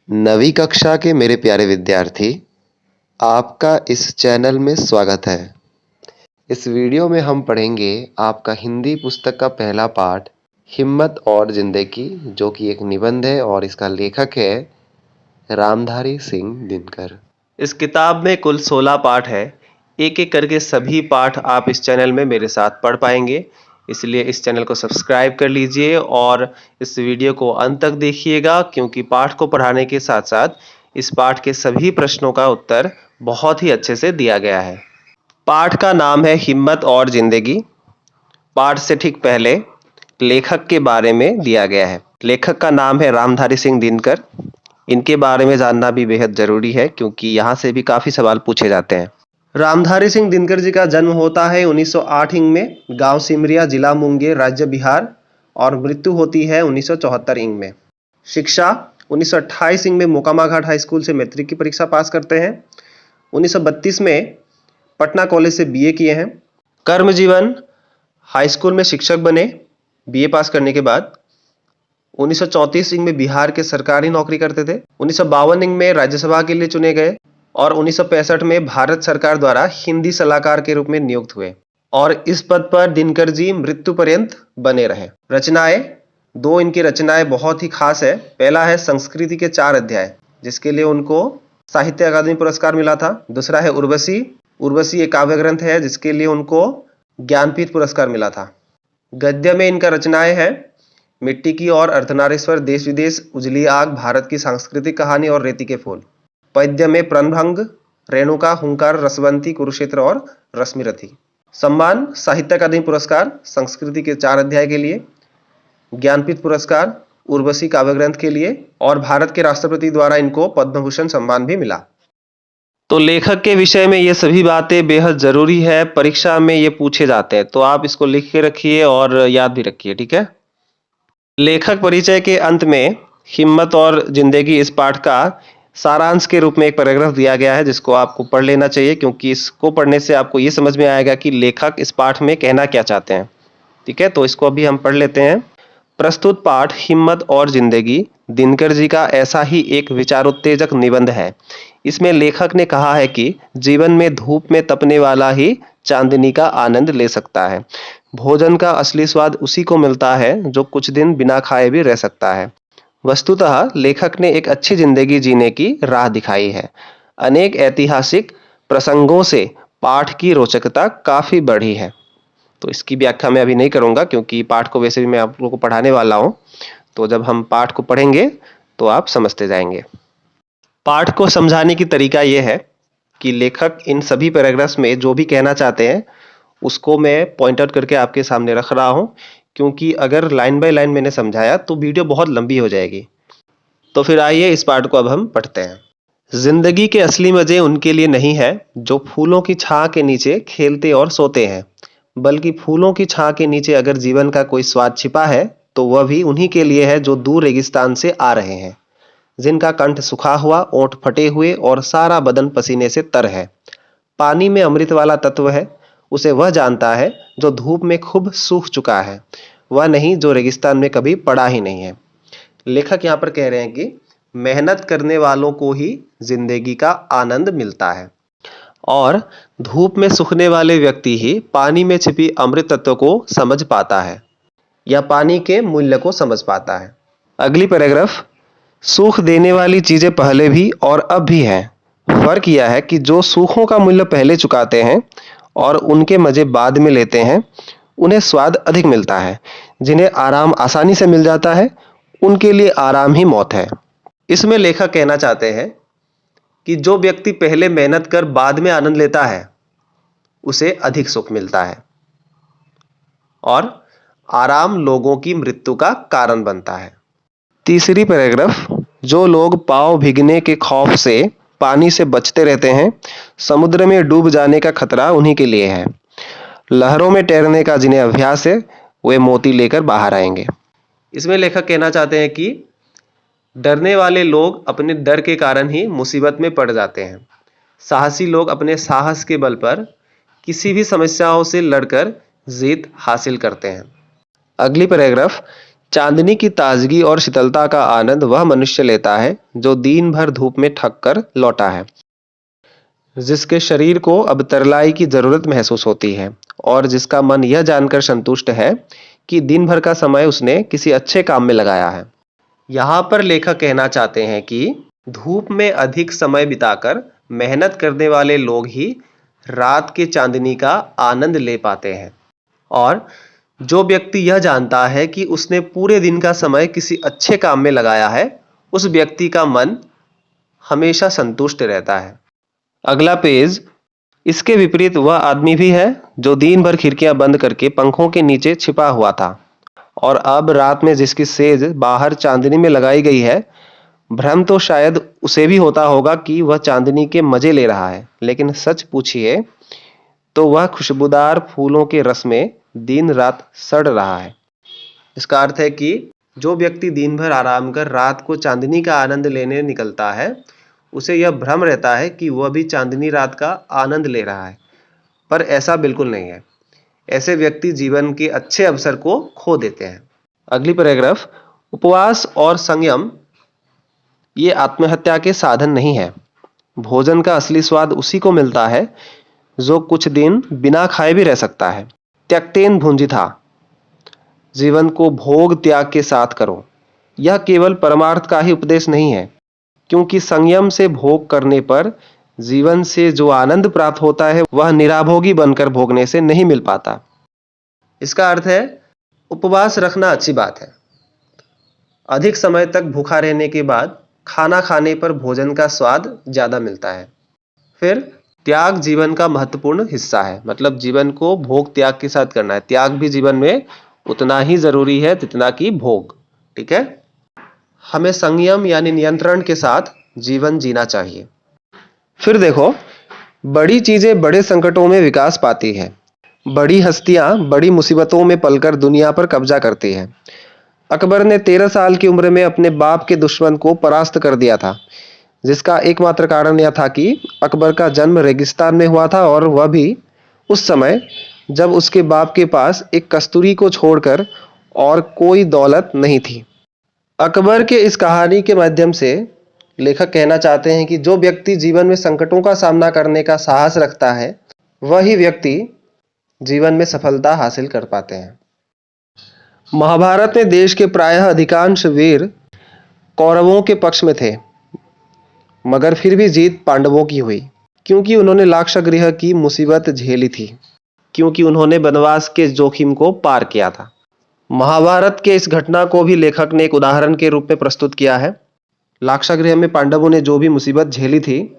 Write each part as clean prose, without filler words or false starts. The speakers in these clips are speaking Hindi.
नवीं कक्षा के मेरे प्यारे विद्यार्थी, आपका इस चैनल में स्वागत है। इस वीडियो में हम पढ़ेंगे आपका हिंदी पुस्तक का पहला पाठ हिम्मत और जिंदगी, जो कि एक निबंध है और इसका लेखक है रामधारी सिंह दिनकर। इस किताब में कुल 16 पाठ है। एक एक करके सभी पाठ आप इस चैनल में मेरे साथ पढ़ पाएंगे, इसलिए इस चैनल को सब्सक्राइब कर लीजिए और इस वीडियो को अंत तक देखिएगा, क्योंकि पाठ को पढ़ाने के साथ साथ इस पाठ के सभी प्रश्नों का उत्तर बहुत ही अच्छे से दिया गया है। पाठ का नाम है हिम्मत और जिंदगी। पाठ से ठीक पहले लेखक के बारे में दिया गया है। लेखक का नाम है रामधारी सिंह दिनकर। इनके बारे में जानना भी बेहद जरूरी है, क्योंकि यहाँ से भी काफी सवाल पूछे जाते हैं। रामधारी सिंह दिनकर जी का जन्म होता है 1908 ईंग में, गांव सिमरिया, जिला मुंगेर, राज्य बिहार, और मृत्यु होती है 1974 ईंग में। शिक्षा 1928 ईंग में मोकामा घाट हाई स्कूल से मैट्रिक की परीक्षा पास करते हैं। 1932 में पटना कॉलेज से बीए किए हैं। कर्म जीवन हाई स्कूल में शिक्षक बने बीए पास करने के बाद। 1934 ईंग में बिहार के सरकारी नौकरी करते थे। 1952 ईंग में राज्यसभा के लिए चुने गए और 1965 में भारत सरकार द्वारा हिंदी सलाहकार के रूप में नियुक्त हुए और इस पद पर दिनकर जी मृत्यु पर्यंत बने रहे। रचनाएं, दो इनकी रचनाएं बहुत ही खास है। पहला है संस्कृति के 4 अध्याय, जिसके लिए उनको साहित्य अकादमी पुरस्कार मिला था। दूसरा है उर्वशी। उर्वशी एक काव्य ग्रंथ है, जिसके लिए उनको ज्ञानपीठ पुरस्कार मिला था। गद्य में इनका रचनाएं है मिट्टी की और, अर्धनारीश्वर, देश विदेश, उजली आग, भारत की सांस्कृतिक कहानी और रेती के फूल। पद्य में प्रणभंग, रेणुका, हुंकार, रसवंती, कुरुक्षेत्र और रश्मिरथी। सम्मान साहित्य अकादमी पुरस्कार संस्कृति के 4 अध्याय के लिए, ज्ञानपीठ पुरस्कार उर्वशी काव्य ग्रंथ के लिए, और भारत के राष्ट्रपति द्वारा इनको पद्म भूषण सम्मान भी मिला। तो लेखक के विषय में ये सभी बातें बेहद जरूरी है, परीक्षा में ये पूछे जाते हैं, तो आप इसको लिख के रखिए और याद भी रखिए, ठीक है। लेखक परिचय के अंत में हिम्मत और जिंदगी इस पाठ का सारांश के रूप में एक पैराग्राफ दिया गया है, जिसको आपको पढ़ लेना चाहिए, क्योंकि इसको पढ़ने से आपको ये समझ में आएगा कि लेखक इस पाठ में कहना क्या चाहते हैं। ठीक है, तो इसको अभी हम पढ़ लेते हैं। प्रस्तुत पाठ हिम्मत और जिंदगी दिनकर जी का ऐसा ही एक विचारोत्तेजक निबंध है। इसमें लेखक ने कहा है कि जीवन में धूप में तपने वाला ही चांदनी का आनंद ले सकता है। भोजन का असली स्वाद उसी को मिलता है जो कुछ दिन बिना खाए भी रह सकता है। वस्तुतः लेखक ने एक अच्छी जिंदगी जीने की राह दिखाई है। अनेक ऐतिहासिक प्रसंगों से पाठ की रोचकता काफी बढ़ी है। तो इसकी व्याख्या मैं अभी नहीं करूंगा, क्योंकि पाठ को वैसे भी मैं आप लोगों को पढ़ाने वाला हूं, तो जब हम पाठ को पढ़ेंगे तो आप समझते जाएंगे। पाठ को समझाने की तरीका यह है कि लेखक इन सभी पैराग्राफ्स में जो भी कहना चाहते हैं उसको मैं पॉइंट आउट करके आपके सामने रख रहा हूं, क्योंकि अगर लाइन बाय लाइन मैंने समझाया तो वीडियो बहुत लंबी हो जाएगी। तो फिर आइए इस पाठ को अब हम पढ़ते हैं। जिंदगी के असली मजे उनके लिए नहीं है जो फूलों की छां के नीचे खेलते और सोते हैं, बल्कि फूलों की छां के नीचे अगर जीवन का कोई स्वाद छिपा है तो वह भी उन्हीं के लिए है जो दूर रेगिस्तान से आ रहे हैं, जिनका कंठ सूखा हुआ, ओंठ फटे हुए और सारा बदन पसीने से तर है। पानी में अमृत वाला तत्व है, उसे वह जानता है जो धूप में खूब सूख चुका है, वह नहीं जो रेगिस्तान में कभी पड़ा ही नहीं है। लेखक यहाँ पर कह रहे हैं कि मेहनत करने वालों को ही जिंदगी का आनंद मिलता है और धूप में सूखने वाले व्यक्ति ही पानी में छिपी अमृत तत्व को समझ पाता है या पानी के मूल्य को समझ पाता है। अगली पैराग्राफ, सुख देने वाली चीजें पहले भी और अब भी हैं। फर्क यह है कि जो सुखों का मूल्य पहले चुकाते हैं और उनके मजे बाद में लेते हैं, उन्हें स्वाद अधिक मिलता है। जिन्हें आराम आसानी से मिल जाता है, उनके लिए आराम ही मौत है। इसमें लेखक कहना चाहते हैं कि जो व्यक्ति पहले मेहनत कर बाद में आनंद लेता है, उसे अधिक सुख मिलता है और आराम लोगों की मृत्यु का कारण बनता है। तीसरी पैराग्राफ, जो लोग पांव भीगने के खौफ से पानी से बचते रहते हैं, समुद्र में डूब जाने का खतरा उन्हीं के लिए है। लहरों में तैरने का जिन्हें अभ्यास है, वे मोती लेकर बाहर आएंगे। इसमें लेखक कहना चाहते हैं कि डरने वाले लोग अपने डर के कारण ही मुसीबत में पड़ जाते हैं। साहसी लोग अपने साहस के बल पर किसी भी समस्याओं से लड़कर जीत हासिल करते हैं। अगली पैराग्राफ, चांदनी की ताजगी और शीतलता का आनंद वह मनुष्य लेता है जो दिन भर धूप में थक कर लौटा है, जिसके शरीर को अब तरलाई की जरूरत महसूस होती है और जिसका मन यह जानकर संतुष्ट है कि दिन भर का समय उसने किसी अच्छे काम में लगाया है। यहाँ पर लेखक कहना चाहते हैं कि धूप में अधिक समय बिताकर मेहनत करने वाले लोग ही रात के चांदनी का आनंद ले पाते हैं, और जो व्यक्ति यह जानता है कि उसने पूरे दिन का समय किसी अच्छे काम में लगाया है, उस व्यक्ति का मन हमेशा संतुष्ट रहता है। अगला पेज। इसके विपरीत वह आदमी भी है जो दिन भर खिड़कियां बंद करके पंखों के नीचे छिपा हुआ था और अब रात में जिसकी सेज बाहर चांदनी में लगाई गई है, भ्रम तो शायद उसे भी होता होगा कि वह चांदनी के मजे ले रहा है, लेकिन सच पूछिए तो वह खुशबूदार फूलों के रस में दिन रात सड़ रहा है। इसका अर्थ है कि जो व्यक्ति दिन भर आराम कर रात को चांदनी का आनंद लेने निकलता है, उसे यह भ्रम रहता है कि वह भी चांदनी रात का आनंद ले रहा है, पर ऐसा बिल्कुल नहीं है। ऐसे व्यक्ति जीवन के अच्छे अवसर को खो देते हैं। अगली पैराग्राफ। उपवास और संयम ये आत्महत्या के साधन नहीं है। भोजन का असली स्वाद उसी को मिलता है जो कुछ दिन बिना खाए भी रह सकता है। त्यक्तेन भुंजिथा, जीवन को भोग त्याग के साथ करो। यह केवल परमार्थ का ही उपदेश नहीं है, क्योंकि संयम से भोग करने पर जीवन से जो आनंद प्राप्त होता है वह निराभोगी बनकर भोगने से नहीं मिल पाता। इसका अर्थ है उपवास रखना अच्छी बात है। अधिक समय तक भूखा रहने के बाद खाना खाने पर भोजन का स्वाद ज्यादा मिलता है। फिर त्याग जीवन का महत्वपूर्ण हिस्सा है, मतलब जीवन को भोग त्याग के साथ करना है। त्याग भी जीवन में उतना ही जरूरी है जितना कि भोग। ठीक है, हमें संयम यानी नियंत्रण के साथ जीवन जीना चाहिए। फिर देखो, बड़ी चीजें बड़े संकटों में विकास पाती है। बड़ी हस्तियां बड़ी मुसीबतों में पलकर दुनिया पर कब्जा करती है। अकबर ने 13 साल की उम्र में अपने बाप के दुश्मन को परास्त कर दिया था, जिसका एकमात्र कारण यह था कि अकबर का जन्म रेगिस्तान में हुआ था और वह भी उस समय जब उसके बाप के पास एक कस्तूरी को छोड़कर और कोई दौलत नहीं थी। अकबर के इस कहानी के माध्यम से लेखक कहना चाहते हैं कि जो व्यक्ति जीवन में संकटों का सामना करने का साहस रखता है, वही व्यक्ति जीवन में सफलता हासिल कर पाते हैं। महाभारत में देश के प्रायः अधिकांश वीर कौरवों के पक्ष में थे, मगर फिर भी जीत पांडवों की हुई, क्योंकि उन्होंने लाक्षागृह की मुसीबत झेली थी, क्योंकि उन्होंने वनवास के जोखिम को पार किया था। महाभारत के इस घटना को भी लेखक ने एक उदाहरण के रूप में प्रस्तुत किया है। लाक्षागृह में पांडवों ने जो भी मुसीबत झेली थी,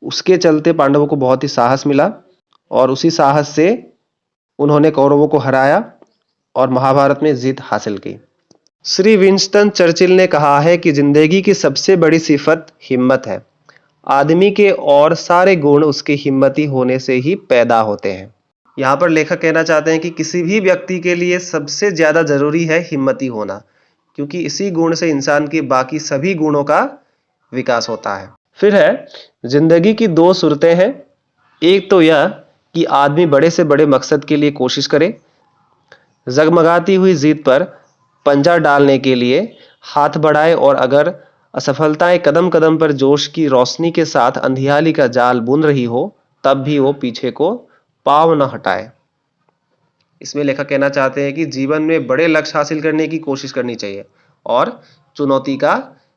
उसके चलते पांडवों को बहुत ही साहस मिला और उसी साहस से उन्होंने कौरवों को हराया और महाभारत में जीत हासिल की। श्री विंस्टन चर्चिल ने कहा है कि जिंदगी की सबसे बड़ी सिफत हिम्मत है। आदमी के और सारे गुण उसके हिम्मती होने से ही पैदा होते हैं। यहाँ पर लेखक कहना चाहते हैं कि किसी भी व्यक्ति के लिए सबसे ज्यादा जरूरी है हिम्मती होना, क्योंकि इसी गुण से इंसान के बाकी सभी गुणों का विकास होता है। फिर है, जिंदगी की दो सूरतें हैं। एक तो यह कि आदमी बड़े से बड़े मकसद के लिए कोशिश करे, जगमगाती हुई जीत पर पंजा डालने के लिए हाथ बढ़ाए, और अगर असफलताएं कदम कदम पर जोश की रोशनी के साथ अंधियाली का जाल बुन रही हो, तब भी वो पीछे को पांव न हटाए। इसमें लेखक कहना चाहते हैं कि जीवन में बड़े लक्ष्य हासिल करने की कोशिश करनी चाहिए और चुनौती का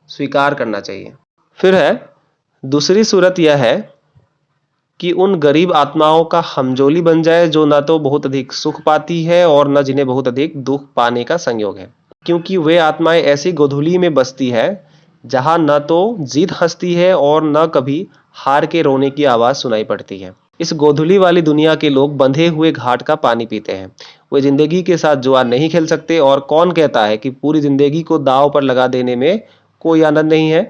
स्वीकार करना चाहिए। फिर है, दूसरी सूरत यह है कि उन गरीब आत्माओं का हमजोली बन जाए जो न तो बहुत अधिक सुख पाती है और न जिन्हें बहुत अधिक दुख पाने का संयोग है, क्योंकि वे आत्माएं ऐसी गोधूली में बसती है जहां न तो जीत हंसती है और न कभी हार के रोने की आवाज सुनाई पड़ती है। इस गोधूली वाली दुनिया के लोग बंधे हुए घाट का पानी पीते हैं। वे जिंदगी के साथ जुआ नहीं खेल सकते, और कौन कहता है कि पूरी जिंदगी को दांव पर लगा देने में कोई आनंद नहीं है।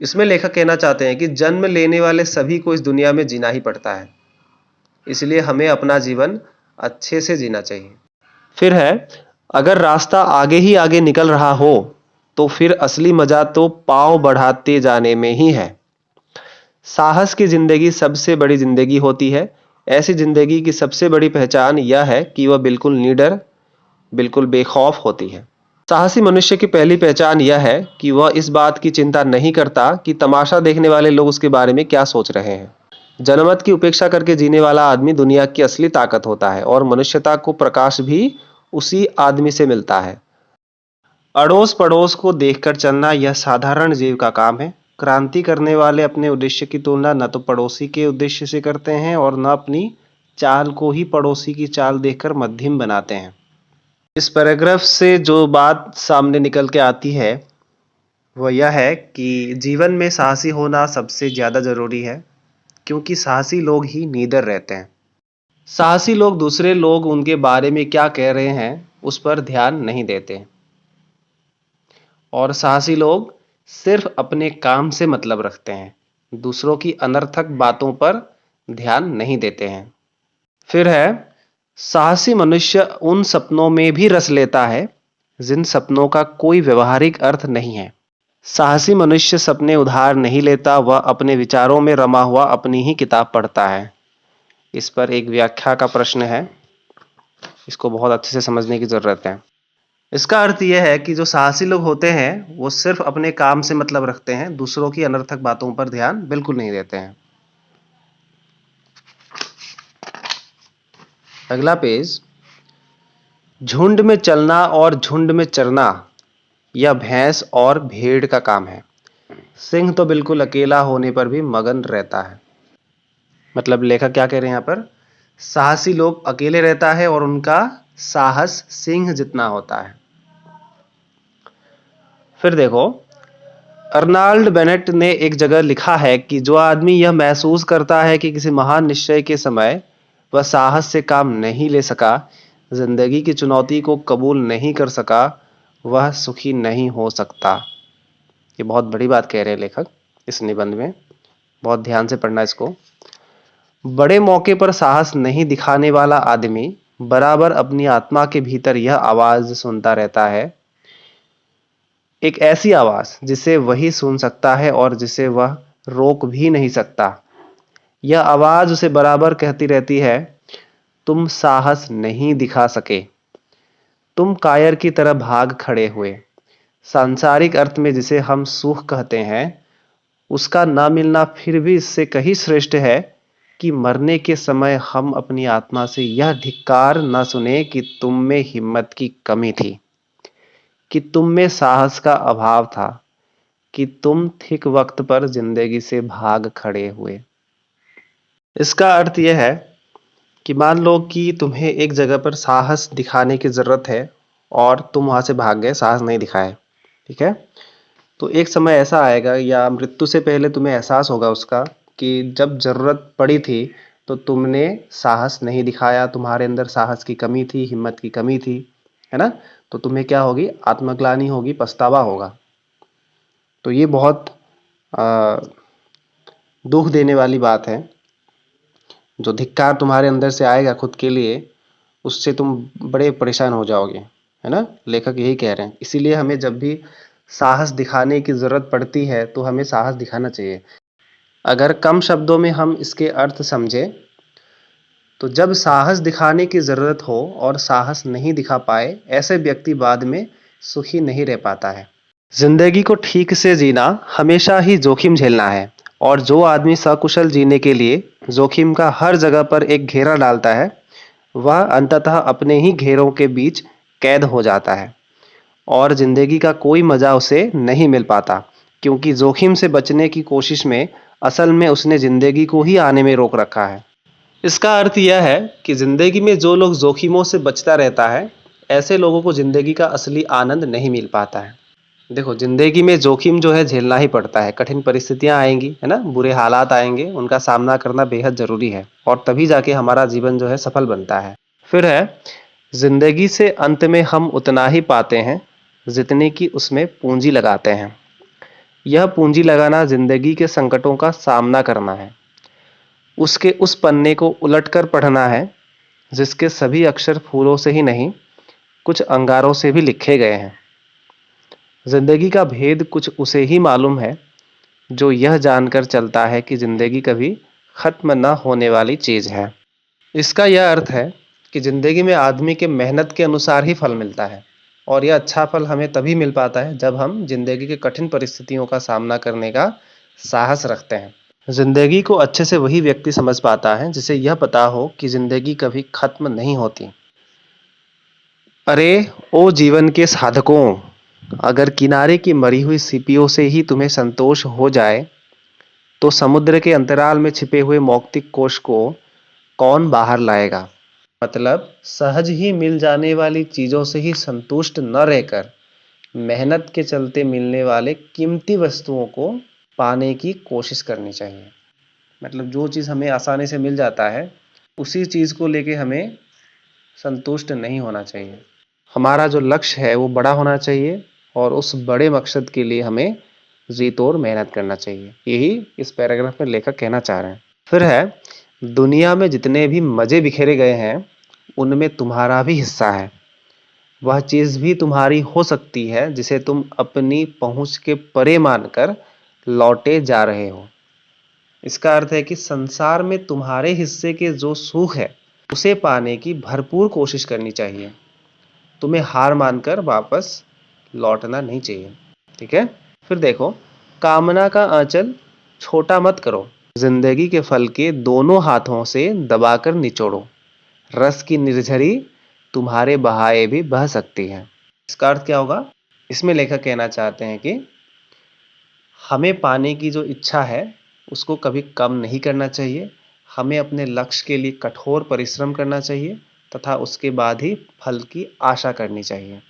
इसमें लेखक कहना चाहते हैं कि जन्म लेने वाले सभी को इस दुनिया में जीना ही पड़ता है, इसलिए हमें अपना जीवन अच्छे से जीना चाहिए। फिर है, अगर रास्ता आगे ही आगे निकल रहा हो तो फिर असली मजा तो पांव बढ़ाते जाने में ही है। साहस की जिंदगी सबसे बड़ी जिंदगी होती है। ऐसी जिंदगी की सबसे बड़ी पहचान यह है कि वह बिल्कुल निडर, बिल्कुल बेखौफ होती है। साहसी मनुष्य की पहली पहचान यह है कि वह इस बात की चिंता नहीं करता कि तमाशा देखने वाले लोग उसके बारे में क्या सोच रहे हैं। जनमत की उपेक्षा करके जीने वाला आदमी दुनिया की असली ताकत होता है और मनुष्यता को प्रकाश भी उसी आदमी से मिलता है। अड़ोस पड़ोस को देखकर चलना यह साधारण जीव का काम है। क्रांति करने वाले अपने उद्देश्य की तुलना न तो पड़ोसी के उद्देश्य से करते हैं और न अपनी चाल को ही पड़ोसी की चाल देखकर मध्यम बनाते हैं। इस पैराग्राफ से जो बात सामने निकल के आती है वह यह है कि जीवन में साहसी होना सबसे ज़्यादा ज़रूरी है, क्योंकि साहसी लोग ही निडर रहते हैं। साहसी लोग दूसरे लोग उनके बारे में क्या कह रहे हैं उस पर ध्यान नहीं देते और साहसी लोग सिर्फ अपने काम से मतलब रखते हैं, दूसरों की अनर्थक बातों पर ध्यान नहीं देते हैं। फिर है, साहसी मनुष्य उन सपनों में भी रस लेता है जिन सपनों का कोई व्यवहारिक अर्थ नहीं है। साहसी मनुष्य सपने उधार नहीं लेता, वह अपने विचारों में रमा हुआ अपनी ही किताब पढ़ता है। इस पर एक व्याख्या का प्रश्न है, इसको बहुत अच्छे से समझने की जरूरत है। इसका अर्थ यह है कि जो साहसी लोग होते हैं वो सिर्फ अपने काम से मतलब रखते हैं, दूसरों की अनर्थक बातों पर ध्यान बिल्कुल नहीं देते हैं। अगला पेज, झुंड में चलना और झुंड में चरना यह भैंस और भेड़ का काम है। सिंह तो बिल्कुल अकेला होने पर भी मगन रहता है। मतलब लेखक क्या कह रहे हैं यहाँ पर, साहसी लोग अकेले रहता है और उनका साहस सिंह जितना होता है। फिर देखो, अर्नाल्ड बेनेट ने एक जगह लिखा है कि जो आदमी यह महसूस करता है कि किसी महान निश्चय के समय वह साहस से काम नहीं ले सका, जिंदगी की चुनौती को कबूल नहीं कर सका, वह सुखी नहीं हो सकता। ये बहुत बड़ी बात कह रहे हैं लेखक इस निबंध में, बहुत ध्यान से पढ़ना इसको। बड़े मौके पर साहस नहीं दिखाने वाला आदमी बराबर अपनी आत्मा के भीतर यह आवाज सुनता रहता है, एक ऐसी आवाज जिसे वही सुन सकता है और जिसे वह रोक भी नहीं सकता। यह आवाज उसे बराबर कहती रहती है, तुम साहस नहीं दिखा सके, तुम कायर की तरह भाग खड़े हुए। सांसारिक अर्थ में जिसे हम सुख कहते हैं, उसका ना मिलना फिर भी इससे कहीं श्रेष्ठ है कि मरने के समय हम अपनी आत्मा से यह धिक्कार न सुने कि तुम में हिम्मत की कमी थी, कि तुम में साहस का अभाव था, कि तुम ठीक वक्त पर जिंदगी से भाग खड़े हुए। इसका अर्थ यह है कि मान लो कि तुम्हें एक जगह पर साहस दिखाने की जरूरत है और तुम वहां से भाग गए, साहस नहीं दिखाए, ठीक है। तो एक समय ऐसा आएगा या मृत्यु से पहले तुम्हें एहसास होगा उसका कि जब जरूरत पड़ी थी तो तुमने साहस नहीं दिखाया, तुम्हारे अंदर साहस की कमी थी, हिम्मत की कमी थी, है ना। तो तुम्हें क्या होगी, आत्मग्लानि होगी, पछतावा होगा। तो ये बहुत दुख देने वाली बात है। जो धिक्कार तुम्हारे अंदर से आएगा खुद के लिए, उससे तुम बड़े परेशान हो जाओगे, है ना। लेखक यही कह रहे हैं, इसीलिए हमें जब भी साहस दिखाने की जरूरत पड़ती है तो हमें साहस दिखाना चाहिए। अगर कम शब्दों में हम इसके अर्थ समझे तो जब साहस दिखाने की जरूरत हो और साहस नहीं दिखा पाए, ऐसे व्यक्ति बाद में सुखी नहीं रह पाता है। जिंदगी को ठीक से जीना हमेशा ही जोखिम झेलना है, और जो आदमी सकुशल जीने के लिए जोखिम का हर जगह पर एक घेरा डालता है, वह अंततः अपने ही घेरों के बीच कैद हो जाता है और जिंदगी का कोई मजा उसे नहीं मिल पाता, क्योंकि जोखिम से बचने की कोशिश में असल में उसने जिंदगी को ही आने में रोक रखा है। इसका अर्थ यह है कि जिंदगी में जो लोग जोखिमों से बचता रहता है, ऐसे लोगों को जिंदगी का असली आनंद नहीं मिल पाता है। देखो, जिंदगी में जोखिम जो है झेलना ही पड़ता है, कठिन परिस्थितियां आएंगी, है ना, बुरे हालात आएंगे, उनका सामना करना बेहद जरूरी है और तभी जाके हमारा जीवन जो है सफल बनता है। फिर है, जिंदगी से अंत में हम उतना ही पाते हैं जितने की उसमें पूंजी लगाते हैं। यह पूंजी लगाना जिंदगी के संकटों का सामना करना है, उसके उस पन्ने को उलटकर पढ़ना है जिसके सभी अक्षर फूलों से ही नहीं, कुछ अंगारों से भी लिखे गए हैं। जिंदगी का भेद कुछ उसे ही मालूम है जो यह जानकर चलता है कि जिंदगी कभी खत्म न होने वाली चीज है। इसका यह अर्थ है कि जिंदगी में आदमी के मेहनत के अनुसार ही फल मिलता है। और यह अच्छा फल हमें तभी मिल पाता है जब हम जिंदगी के कठिन परिस्थितियों का सामना करने का साहस रखते हैं। जिंदगी को अच्छे से वही व्यक्ति समझ पाता है जिसे यह पता हो कि जिंदगी कभी खत्म नहीं होती। अरे ओ जीवन के साधकों, अगर किनारे की मरी हुई सीपियों से ही तुम्हें संतोष हो जाए तो समुद्र के अंतराल में छिपे हुए मौक्तिक कोश को कौन बाहर लाएगा। मतलब सहज ही मिल जाने वाली चीजों से ही संतुष्ट न रहकर मेहनत के चलते मिलने वाले कीमती वस्तुओं को पाने की कोशिश करनी चाहिए। मतलब जो चीज़ हमें आसानी से मिल जाता है उसी चीज़ को लेके हमें संतुष्ट नहीं होना चाहिए। हमारा जो लक्ष्य है वो बड़ा होना चाहिए और उस बड़े मकसद के लिए हमें जी तोड़ मेहनत करना चाहिए। यही इस पैराग्राफ में लेखक कहना चाह रहे हैं। फिर है, दुनिया में जितने भी मज़े बिखेरे गए हैं उनमें तुम्हारा भी हिस्सा है। वह चीज़ भी तुम्हारी हो सकती है जिसे तुम अपनी पहुंच के परे मानकर लौटे जा रहे हो। इसका अर्थ है कि संसार में तुम्हारे हिस्से के जो सुख है उसे पाने की भरपूर कोशिश करनी चाहिए। तुम्हें हार मानकर वापस लौटना नहीं चाहिए। ठीक है। फिर देखो, कामना का आंचल छोटा मत करो, जिंदगी के फल के दोनों हाथों से दबाकर निचोड़ो। रस की निर्झरी तुम्हारे बहाए भी बह सकती है। इसका अर्थ क्या होगा? इसमें लेखक कहना चाहते हैं कि हमें पाने की जो इच्छा है उसको कभी कम नहीं करना चाहिए। हमें अपने लक्ष्य के लिए कठोर परिश्रम करना चाहिए तथा उसके बाद ही फल की आशा करनी चाहिए।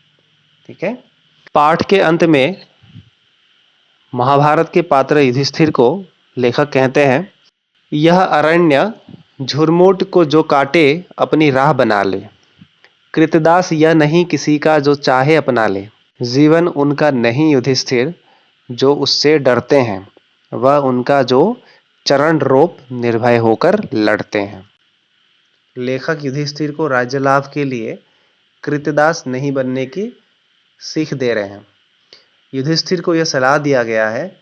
ठीक है। पाठ के अंत में महाभारत के पात्र युधिष्ठिर को लेखक कहते हैं, यह अरण्य झुरमुट को जो काटे अपनी राह बना ले। कृतदास यह नहीं किसी का जो चाहे अपना ले। जीवन उनका नहीं युधिष्ठिर जो उससे डरते हैं, वह उनका जो चरण रोप निर्भय होकर लड़ते हैं। लेखक युधिष्ठिर को राज्य लाभ के लिए कृतदास नहीं बनने की सीख दे रहे हैं। युधिष्ठिर को यह सलाह दिया गया है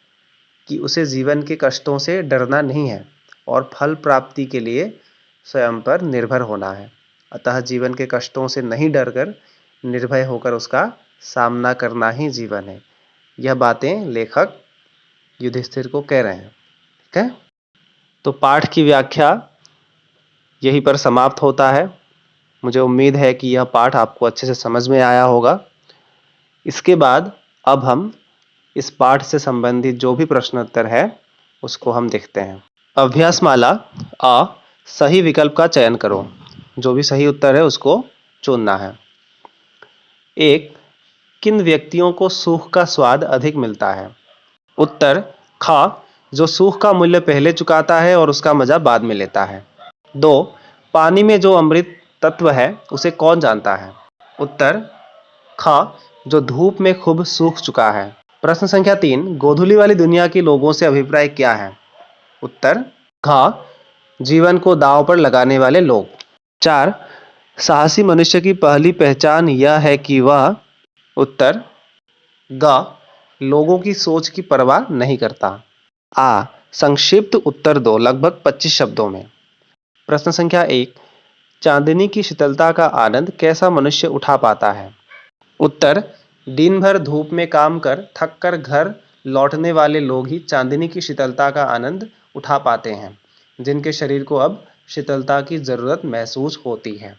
कि उसे जीवन के कष्टों से डरना नहीं है और फल प्राप्ति के लिए स्वयं पर निर्भर होना है। अतः जीवन के कष्टों से नहीं डरकर निर्भय होकर उसका सामना करना ही जीवन है। यह बातें लेखक युधिष्ठिर को कह रहे हैं। ठीक है। तो पाठ की व्याख्या यहीं पर समाप्त होता है। मुझे उम्मीद है कि यह पाठ आपको अच्छे से समझ में आया होगा। इसके बाद अब हम इस पाठ से संबंधित जो भी प्रश्न उत्तर है उसको हम देखते हैं। अभ्यासमाला अ, सही विकल्प का चयन करो। जो भी सही उत्तर है उसको चुनना है। 1. किन व्यक्तियों को सुख का स्वाद अधिक मिलता है? उत्तर ख, जो सुख का मूल्य पहले चुकाता है और उसका मजा बाद में लेता है। 2. पानी में जो अमृत तत्व है उसे कौन जानता है? उत्तर ख, जो धूप में खूब सूख चुका है। प्रश्न संख्या 3, गोधूली वाली दुनिया के लोगों से अभिप्राय क्या है? उत्तर घ, जीवन को दांव पर लगाने वाले लोग। 4, साहसी मनुष्य की पहली पहचान यह है कि वह। उत्तर ग, लोगों की सोच की परवाह नहीं करता। आ, संक्षिप्त उत्तर दो लगभग 25 शब्दों में। प्रश्न संख्या 1, चांदनी की शीतलता का आनंद कैसा मनुष्य उठा पाता है? उत्तर दिन भर धूप में काम कर थक कर घर लौटने वाले लोग ही चांदनी की शीतलता का आनंद उठा पाते हैं, जिनके शरीर को अब शीतलता की जरूरत महसूस होती है।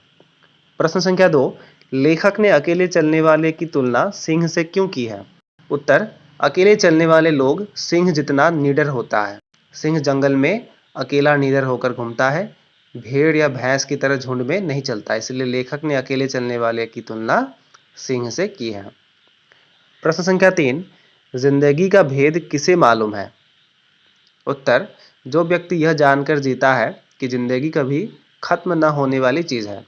प्रश्न संख्या 2, लेखक ने अकेले चलने वाले की तुलना सिंह से क्यों की है? उत्तर अकेले चलने वाले लोग सिंह जितना निडर होता है। सिंह जंगल में अकेला निडर होकर घूमता है, भेड़ या भैंस की तरह झुंड में नहीं चलता, इसलिए लेखक ने अकेले चलने वाले की तुलना सिंह से की है। प्रश्न संख्या 3, जिंदगी का भेद किसे मालूम है? उत्तर जो व्यक्ति यह जानकर जीता है कि जिंदगी कभी खत्म न होने वाली चीज है,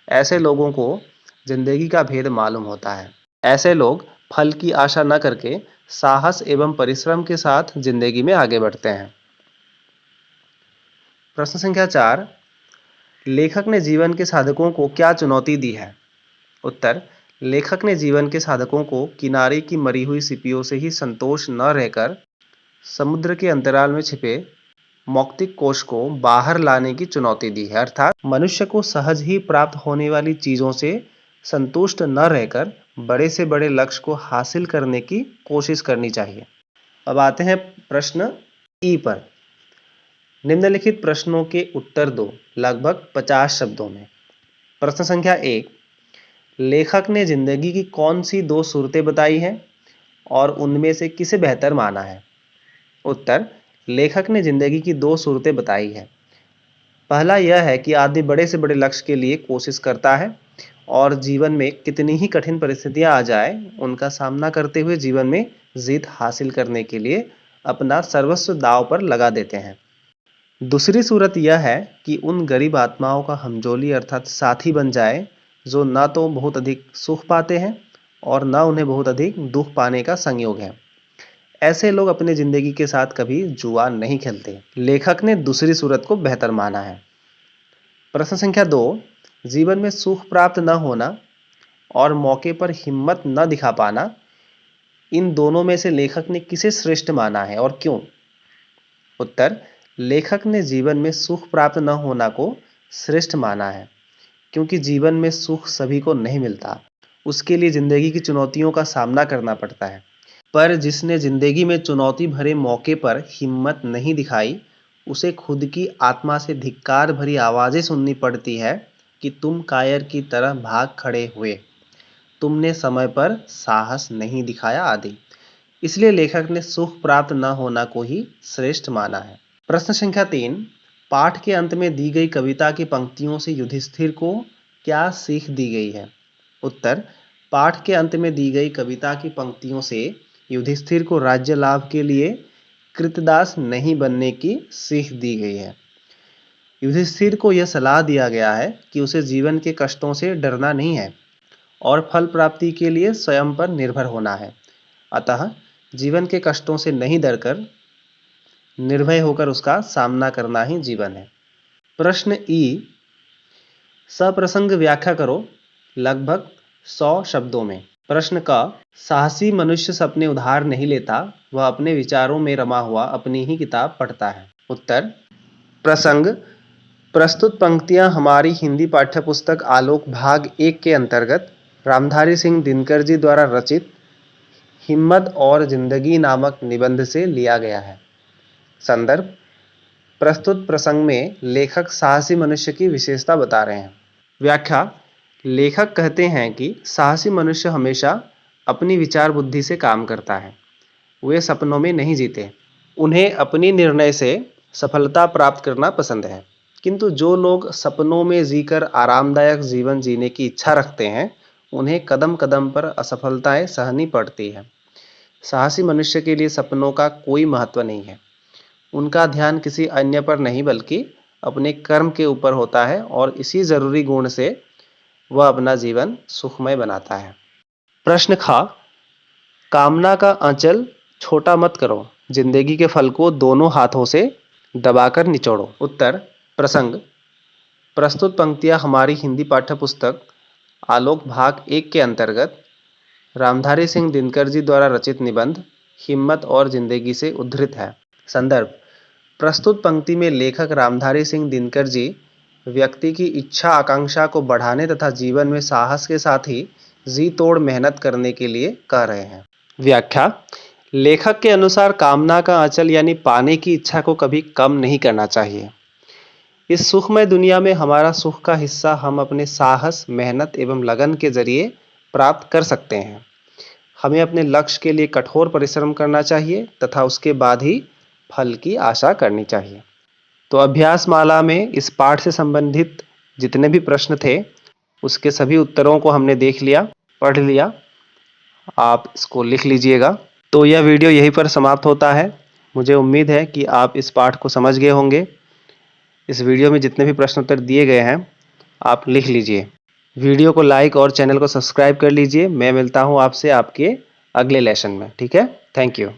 ऐसे लोगों को जिंदगी का भेद मालूम होता है। ऐसे लोग फल की आशा न करके साहस एवं परिश्रम के साथ जिंदगी में आगे बढ़ते हैं। प्रश्न संख्या 4, लेखक ने जीवन के साधकों को क्या चुनौती दी है? उत्तर लेखक ने जीवन के साधकों को किनारे की मरी हुई सीपियों से ही संतोष न रहकर समुद्र के अंतराल में छिपे मौक्तिक कोश को बाहर लाने की चुनौती दी है। अर्थात मनुष्य को सहज ही प्राप्त होने वाली चीजों से संतुष्ट न रहकर बड़े से बड़े लक्ष्य को हासिल करने की कोशिश करनी चाहिए। अब आते हैं प्रश्न ई पर। निम्नलिखित प्रश्नों के उत्तर दो लगभग 50 शब्दों में। प्रश्न संख्या 1, लेखक ने जिंदगी की कौन सी 2 सूरतें बताई हैं और उनमें से किसे बेहतर माना है? उत्तर, लेखक ने जिंदगी की 2 सूरतें बताई है। पहला यह है कि आदमी बड़े से बड़े लक्ष्य के लिए कोशिश करता है और जीवन में कितनी ही कठिन परिस्थितियां आ जाए उनका सामना करते हुए जीवन में जीत हासिल करने के लिए अपना सर्वस्व दांव पर लगा देते हैं। दूसरी सूरत यह है कि उन गरीब आत्माओं का हमजोली अर्थात साथी बन जाए जो न तो बहुत अधिक सुख पाते हैं और न उन्हें बहुत अधिक दुख पाने का संयोग है। ऐसे लोग अपने जिंदगी के साथ कभी जुआ नहीं खेलते। लेखक ने दूसरी सूरत को बेहतर माना है। प्रश्न संख्या 2, जीवन में सुख प्राप्त न होना और मौके पर हिम्मत न दिखा पाना, इन दोनों में से लेखक ने किसे श्रेष्ठ माना है और क्यों? उत्तर, लेखक ने जीवन में सुख प्राप्त न होना को श्रेष्ठ माना है क्योंकि जीवन में सुख सभी को नहीं मिलता। उसके लिए जिंदगी की चुनौतियों का सामना करना पड़ता है। पर जिसने जिंदगी में चुनौती भरे मौके पर हिम्मत नहीं दिखाई, उसे खुद की आत्मा से धिक्कार भरी आवाजें सुननी पड़ती है कि तुम कायर की तरह भाग खड़े हुए, तुमने समय पर साहस नहीं दिखाया आदि। इसलिए लेखक ने सुख प्राप्त न होना को ही श्रेष्ठ माना है। प्रश्न संख्या 3, पाठ के अंत में दी गई कविता की पंक्तियों से युधिष्ठिर को क्या सीख दी गई है? उत्तर, पाठ के अंत में दी गई कविता की पंक्तियों से युधिष्ठिर को राज्य लाभ के लिए कृतदास नहीं बनने की सीख दी गई है। युधिष्ठिर को यह सलाह दिया गया है कि उसे जीवन के कष्टों से डरना नहीं है और फल प्राप्ति के लिए स्वयं पर निर्भर होना है। अतः जीवन के कष्टों से नहीं डरकर निर्भय होकर उसका सामना करना ही जीवन है। प्रश्न ई, सप्रसंग व्याख्या करो लगभग 100 शब्दों में। प्रश्न का, साहसी मनुष्य सपने उधार नहीं लेता, वह अपने विचारों में रमा हुआ अपनी ही किताब पढ़ता है। उत्तर, प्रसंग, प्रस्तुत पंक्तियां हमारी हिंदी पाठ्यपुस्तक आलोक भाग 1 के अंतर्गत रामधारी सिंह दिनकर जी द्वारा रचित हिम्मत और जिंदगी नामक निबंध से लिया गया है। संदर्भ, प्रस्तुत प्रसंग में लेखक साहसी मनुष्य की विशेषता बता रहे हैं। व्याख्या, लेखक कहते हैं कि साहसी मनुष्य हमेशा अपनी विचार बुद्धि से काम करता है। वे सपनों में नहीं जीते। उन्हें अपनी निर्णय से सफलता प्राप्त करना पसंद है। किंतु जो लोग सपनों में जीकर आरामदायक जीवन जीने की इच्छा रखते हैं, उन्हें कदम कदम पर असफलताएं सहनी पड़ती है। साहसी मनुष्य के लिए सपनों का कोई महत्व नहीं है। उनका ध्यान किसी अन्य पर नहीं बल्कि अपने कर्म के ऊपर होता है और इसी जरूरी गुण से वह अपना जीवन सुखमय बनाता है। प्रश्न खा, कामना का आंचल छोटा मत करो, जिंदगी के फल को दोनों हाथों से दबाकर निचोड़ो। उत्तर, प्रसंग, प्रस्तुत पंक्तियां हमारी हिंदी पाठ्यपुस्तक आलोक भाग 1 के अंतर्गत रामधारी सिंह दिनकर जी द्वारा रचित निबंध हिम्मत और जिंदगी से उद्धृत है। संदर्भ, प्रस्तुत पंक्ति में लेखक रामधारी सिंह दिनकर जी व्यक्ति की इच्छा आकांक्षा को बढ़ाने तथा जीवन में साहस के साथ ही जी तोड़ मेहनत करने के लिए कह रहे हैं। व्याख्या, लेखक के अनुसार कामना का आंचल यानी पाने की इच्छा को कभी कम नहीं करना चाहिए। इस सुखमय दुनिया में हमारा सुख का हिस्सा हम अपने साहस, मेहनत एवं लगन के जरिए प्राप्त कर सकते हैं। हमें अपने लक्ष्य के लिए कठोर परिश्रम करना चाहिए तथा उसके बाद ही फल की आशा करनी चाहिए। तो अभ्यास माला में इस पाठ से संबंधित जितने भी प्रश्न थे उसके सभी उत्तरों को हमने देख लिया, पढ़ लिया। आप इसको लिख लीजिएगा। तो यह वीडियो यहीं पर समाप्त होता है। मुझे उम्मीद है कि आप इस पाठ को समझ गए होंगे। इस वीडियो में जितने भी प्रश्न उत्तर दिए गए हैं आप लिख लीजिए। वीडियो को लाइक और चैनल को सब्सक्राइब कर लीजिए। मैं मिलता हूँ आपसे आपके अगले लेसन में। ठीक है, थैंक यू।